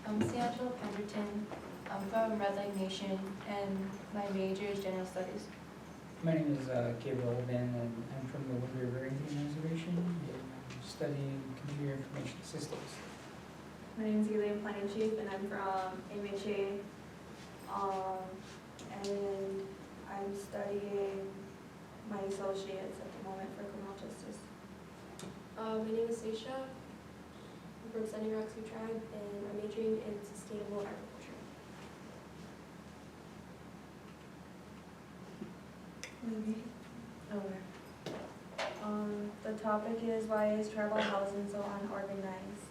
I'm Seattle Pemberton. I'm from Red Lake Nation, and my major is General Studies. My name is Gabriel Van, and I'm from the Wood River Indian Reservation, and I'm studying computer information systems. My name is Elaine Planning Chief, and I'm from MHA, and I'm studying my associates at the moment for criminal justice. My name is Seisha. I'm from Sunny Rock Sioux Tribe, and I'm majoring in sustainable agriculture. Maybe. Okay. The topic is, why is tribal housing so unorganized?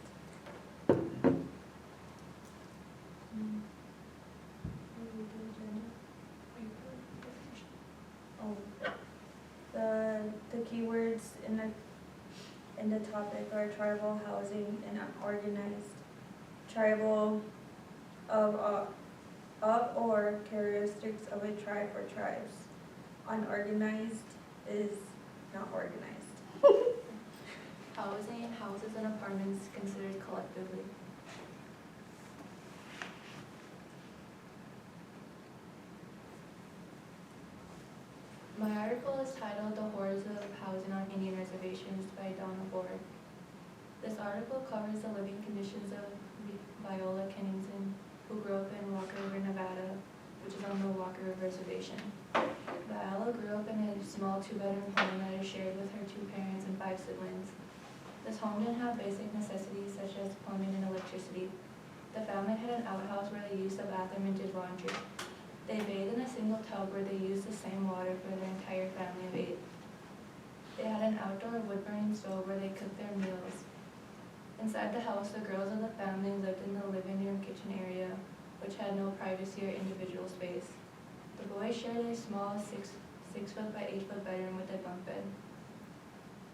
Oh, the keywords in the topic are tribal housing and unorganized. Tribal of or characteristics of a tribe or tribes. Unorganized is not organized. Housing, houses and apartments considered collectively. My article is titled The Horrors of Housing on Indian Reservations by Donna Ward. This article covers the living conditions of Viola Kennington, who grew up in Walker River, Nevada, which is on the Walker River Reservation. Viola grew up in a small 2-bedroom home that is shared with her 2 parents and 5 siblings. This home didn't have basic necessities such as plumbing and electricity. The family had an outhouse where they used the bathroom and did laundry. They bathed in a single tub where they used the same water for their entire family of 8. They had an outdoor wood-burning stove where they cooked their meals. Inside the house, the girls of the family lived in the living room kitchen area, which had no privacy or individual space. The boys shared a small 6-foot by 8-foot bedroom with a bunk bed.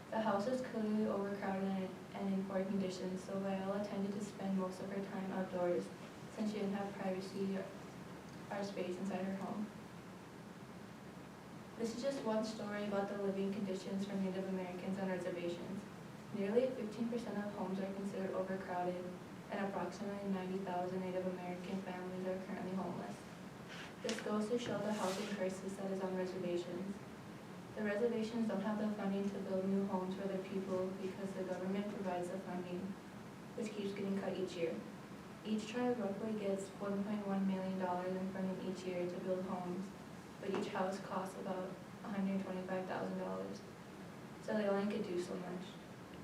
The house was clearly overcrowded and in poor condition, so Viola tended to spend most of her time outdoors since she didn't have privacy or space inside her home. This is just one story about the living conditions for Native Americans on reservations. Nearly 15% of homes are considered overcrowded, and approximately 90,000 Native American families are currently homeless. This goes to show the housing crisis that is on reservations. The reservations don't have the funding to build new homes for their people because the government provides the funding, which keeps getting cut each year. Each tribe roughly gets $1.1 million in funding each year to build homes, but each house costs about $125,000, so they only could do so much.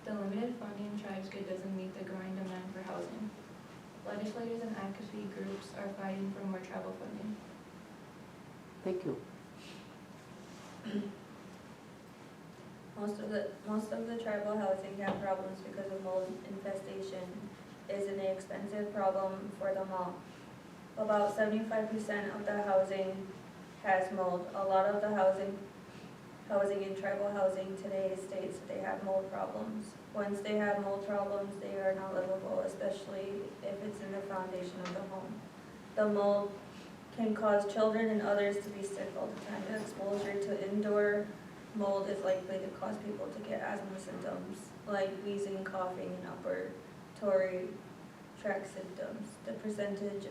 The limited funding tribes get doesn't meet the growing demand for housing. Legislators and advocacy groups are fighting for more tribal funding. Thank you. Most of the tribal housing have problems because of mold infestation is an expensive problem for them all. About 75% of the housing has mold. A lot of the housing in tribal housing today states that they have mold problems. Once they have mold problems, they are not livable, especially if it's in the foundation of the home. The mold can cause children and others to be sick all the time. The exposure to indoor mold is likely to cause people to get asthma symptoms like wheezing, coughing, and upper tract symptoms. The percentage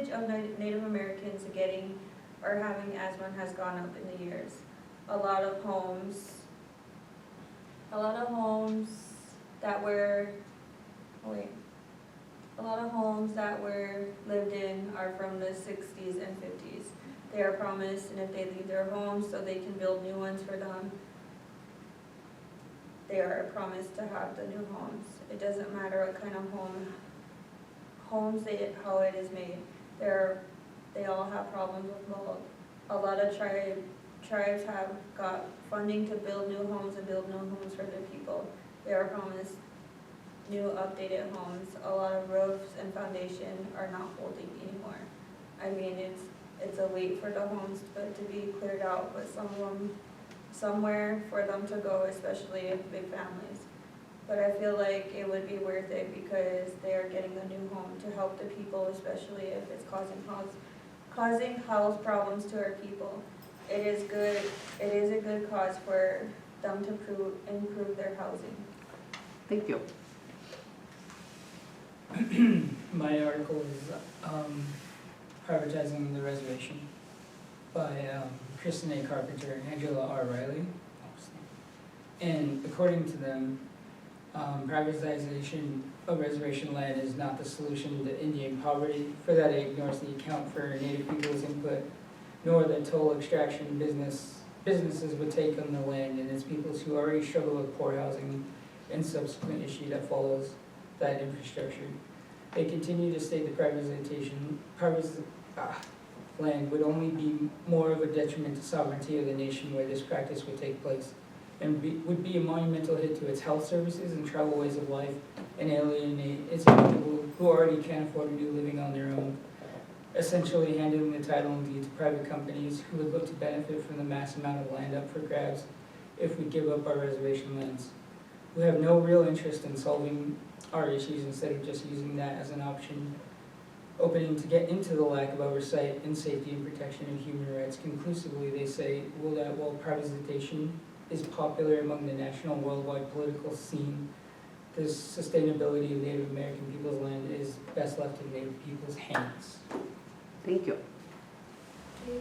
of Native Americans getting or having asthma has gone up in the years. A lot of homes that were lived in are from the 60s and 50s. They are promised, and if they leave their homes so they can build new ones for them, they are promised to have the new homes. It doesn't matter what kind of how it is made. They all have problems with mold. A lot of tribes have got funding to build new homes and build new homes for their people. They are promised new updated homes. A lot of roofs and foundation are not holding anymore. I mean, it's a wait for the homes to be cleared out, but somewhere for them to go, especially if big families. But I feel like it would be worth it because they are getting a new home to help the people, especially if it's causing health problems to our people. It is a good cause for them to improve their housing. Thank you. My article is privatizing the reservation by Kristen A. Carpenter and Angela R. Riley. And according to them, privatization of reservation land is not the solution to Indian poverty. For that, it ignores the account for Native people's input, nor the toll extraction businesses would take on the land and its peoples who already struggle with poor housing and subsequent issue that follows that infrastructure. They continue to state the land would only be more of a detriment to sovereignty of the nation where this practice would take place, and would be a monumental hit to its health services and travel ways of life, and alienate its people who already can't afford to do living on their own, essentially handing the title and deed to private companies who would look to benefit from the mass amount of land up for grabs if we give up our reservation lands. We have no real interest in solving our issues instead of just using that as an option, opening to get into the lack of oversight and safety and protection of human rights. Conclusively, they say, well, that while privatization is popular among the national and worldwide political scene, the sustainability of Native American people's land is best left in Native people's hands. Thank you. Okay,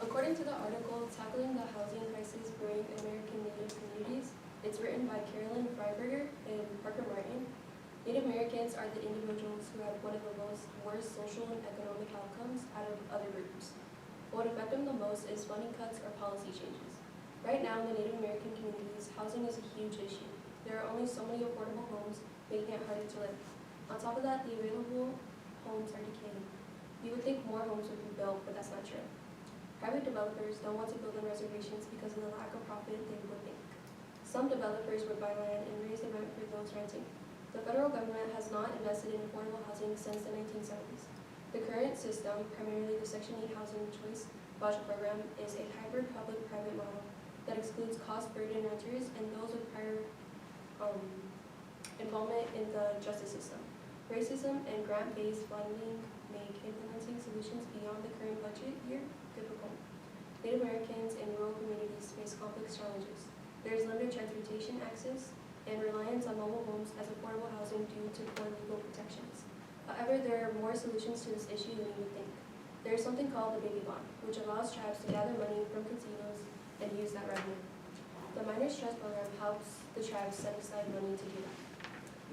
according to the article, Tackling the Housing Crisis Brewing in American Native Communities, it's written by Carolyn Freiberger and Parker Martin. Native Americans are the individuals who have one of the worst social and economic outcomes out of other groups. What would affect them the most is funding cuts or policy changes. Right now, in the Native American communities, housing is a huge issue. There are only so many affordable homes, making it harder to live. On top of that, the available homes are decaying. You would think more homes would be built, but that's not true. Private developers don't want to build on reservations because of the lack of profit they would make. Some developers would buy land and raise the rent for those renting. The federal government has not invested in affordable housing since the 1970s. The current system, primarily the Section 8 Housing Choice Voucher Program, is a hybrid public-private model that excludes cost-burdened renters and those with prior involvement in the justice system. Racism and grant-based funding make implementing solutions beyond the current budget year difficult. Native Americans in rural communities face complex challenges. There is limited transportation access and reliance on mobile homes as affordable housing due to poor legal protections. However, there are more solutions to this issue than you would think. There is something called the baby bond, which allows tribes to gather money from casinos and use that revenue. The Miners Trust Program helps the tribes set aside money to do that.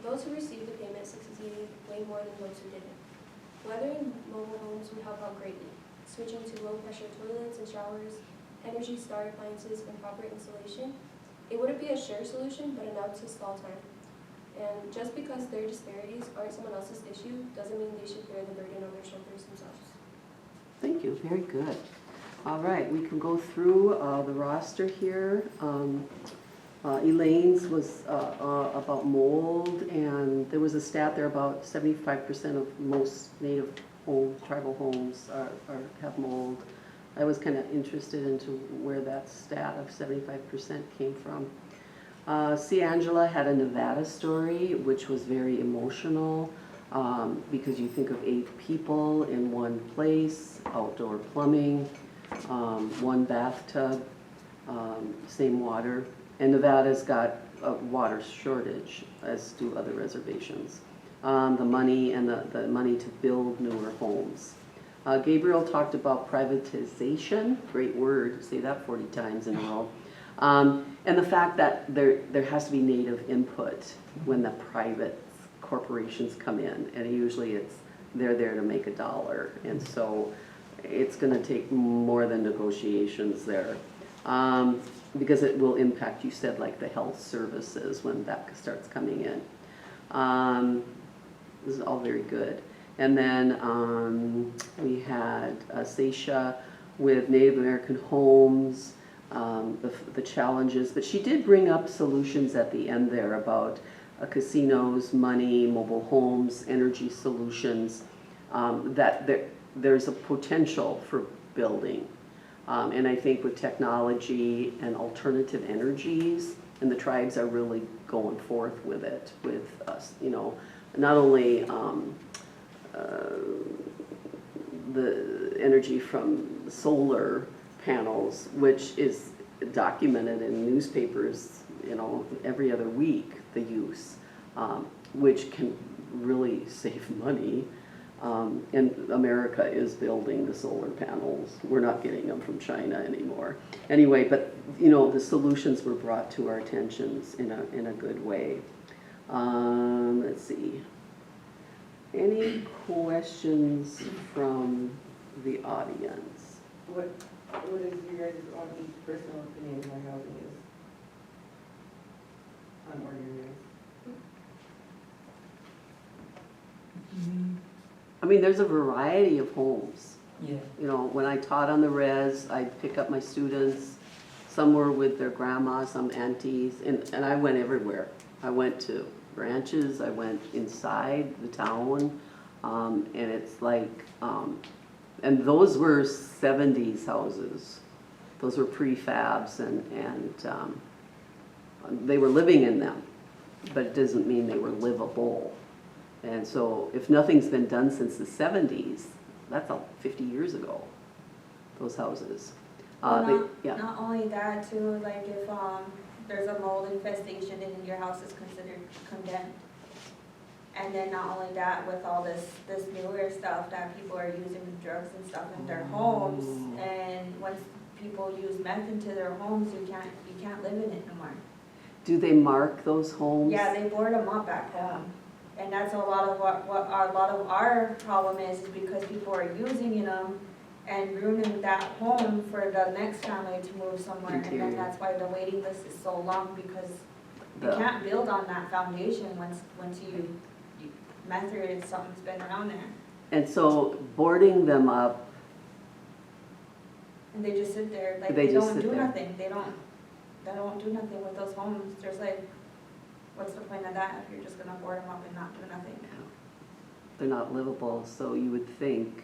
Those who received the payment succeeded way more than those who didn't. Weathering mobile homes would help out greatly. Switching to low-pressure toilets and showers, Energy Star appliances, and proper installation. It wouldn't be a sure solution, but enough to stall time. And just because their disparities aren't someone else's issue doesn't mean they should bear the burden on their shoulders themselves. Thank you, very good. All right, we can go through the roster here. Elaine's was about mold, and there was a stat there about 75% of most native tribal homes have mold. I was kind of interested into where that stat of 75% came from. C. Angela had a Nevada story, which was very emotional because you think of 8 people in one place, outdoor plumbing, one bathtub, same water. And Nevada's got a water shortage, as do other reservations. The money and the money to build newer homes. Gabriel talked about privatization, great word, say that 40 times in a row. And the fact that there has to be native input when the private corporations come in, and usually they're there to make $1, and so it's going to take more than negotiations there, because it will impact, you said, like the health services when that starts coming in. This is all very good. And then we had Seisha with Native American homes, the challenges, but she did bring up solutions at the end there about casinos, money, mobile homes, energy solutions, that there's a potential for building. And I think with technology and alternative energies, and the tribes are really going forth with it, with us, not only the energy from solar panels, which is documented in newspapers, every other week, the use, which can really save money. And America is building the solar panels. We're not getting them from China anymore. Anyway, but you know, the solutions were brought to our attentions in a good way. Let's see. Any questions from the audience? What is your guys' own personal opinion on how housing is? On ordinary? I mean, there's a variety of homes. Yeah, You know, when I taught on the res, I'd pick up my students. Some were with their grandma, some aunties, and I went everywhere. I went to ranches, I went inside the town, and it's like, and those were 70s houses. Those were prefabs and they were living in them, but it doesn't mean they were livable. And so if nothing's been done since the 70s, that's 50 years ago, those houses. Well, Yeah. not only that too, like if, there's a mold infestation and your house is considered condemned. And then not only that, with all this newer stuff that people are using drugs and stuff in their homes, and once people use meth into their homes, you can't live in it no more. Do they mark those homes? Yeah, they board them up back home. And that's a lot of what a lot of our problem is because people are using them and ruining that home for the next family to move somewhere. And Interior. then that's why the waiting list is so long because you The- can't build on that foundation once you method something's been around there. And so boarding them up, And they just sit there, like They they just don't sit do there. nothing. They don't do nothing with those homes. There's like, what's the point of that if you're just gonna board them up and not do nothing? they're not livable, so you would think,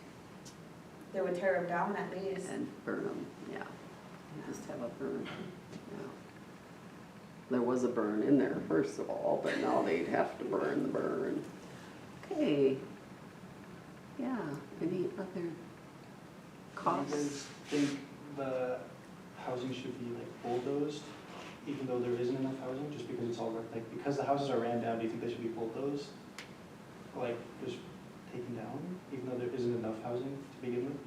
They would tear them down at least. and burn them, yeah. Just have a burn, yeah. There was a burn in there, first of all, but now they'd have to burn the burn. Okay. Yeah, any other Do you costs? guys think the housing should be like bulldozed, even though there isn't enough housing, just because it's all, like, because the houses are ran down, do you think they should be bulldozed? Like, just taken down, even though there isn't enough housing to begin with?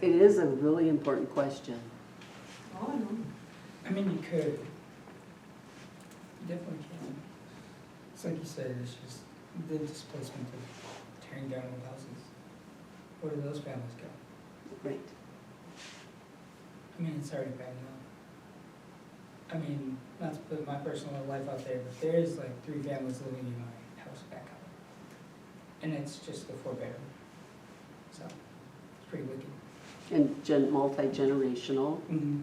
It is a really important question. Oh, no. I mean, you could. You definitely can. It's like you said, it's just the displacement of tearing down old houses. Where do those families go? Right. I mean, it's already bad enough. I mean, not to put my personal life out there, but there is like 3 families living in my house back home. And it's just a 4-bedroom. So, it's pretty wicked. And multi-generational. Mm-hmm.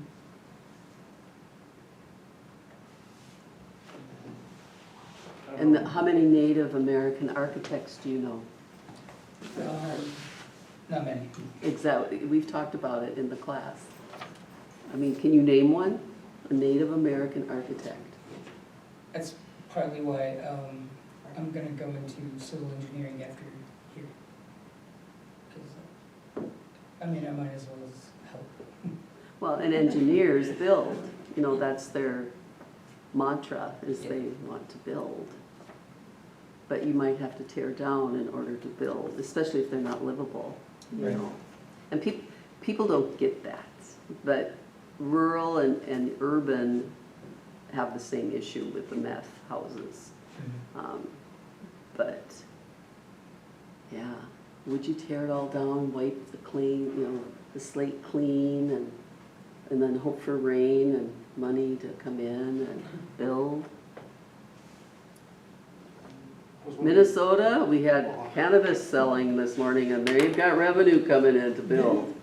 And how many Native American architects do you know? Not many. Exactly, we've talked about it in the class. I mean, can you name one? A Native American architect? That's partly why I'm gonna go into civil engineering after here. 'Cause, I mean, I might as well as help. Well, and engineers build, you know, that's their mantra, is they want to build. But you might have to tear down in order to build, especially if they're not livable, you Right. know. And people don't get that, but rural and urban have the same issue with the meth houses. But, yeah, would you tear it all down, wipe the clean, you know, the slate clean, and then hope for rain and money to come in and build? I was wondering- Minnesota, we had cannabis selling this morning, and they've got revenue coming in to build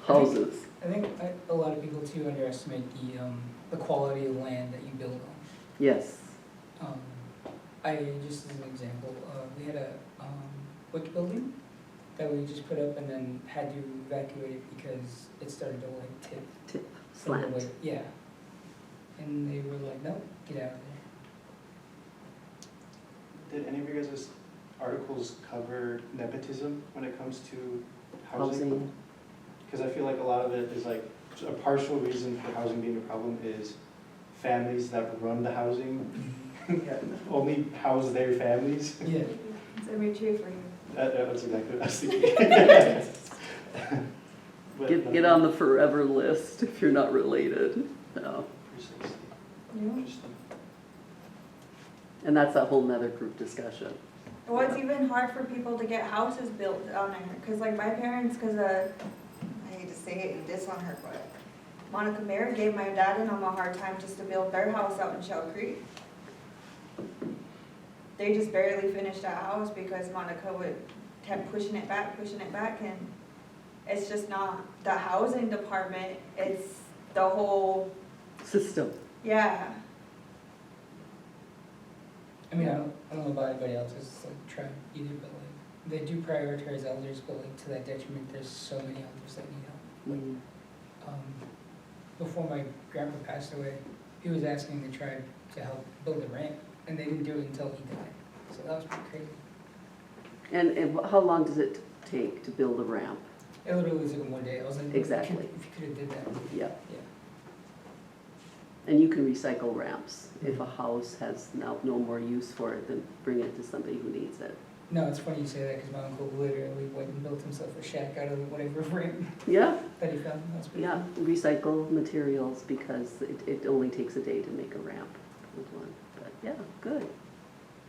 houses. I think a lot of people too underestimate the quality of land that you build on. Yes, Just as an example, we had a brick building that we just put up and then had to evacuate it because it started to like tip. tip, from the slant. weight. Yeah. And they were like, nope, get out of there. Did any of your guys' articles cover nepotism when it comes to housing? Housing, Because I feel like a lot of it is like, a partial reason for housing being a problem is families that run the housing Yeah. only house their families. Yeah, So we cheer for you. That's exactly what I was thinking. But, Get on the forever list if you're not related. No. Precisely. Yeah. Interesting. And that's a whole nother group discussion. Well, it's even hard for people to get houses built down there, cause like my parents, cause I hate to say it and diss on her, but Monica Mayer gave my dad and them a hard time just to build their house out in Shell Creek. They just barely finished that house because Monica kept pushing it back, and it's just not the housing department, it's the whole, System. yeah. I mean, I don't know about anybody else's like tribe either, but like, they do prioritize elders, but like to that detriment, there's so many elders that need help. Mm. Before my grandpa passed away, he was asking the tribe to help build a ramp, and they didn't do it until he died, so that was pretty crazy. And how long does it take to build a ramp? It literally was in one day, I was like, Exactly. if you could have did that. Yeah. Yeah. And you can recycle ramps. If a house has now no more use for it, then bring it to somebody who needs it. No, it's funny you say that, because my uncle literally went and built himself a shack out of whatever ramp Yeah, that he found, that's pretty yeah, cool. recycle materials because it only takes a day to make a ramp with one. But yeah, good.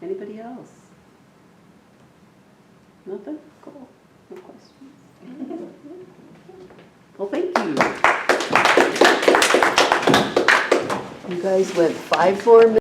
Anybody else? Nothing? Cool. No questions? Well, thank you. You guys went 5 more minutes.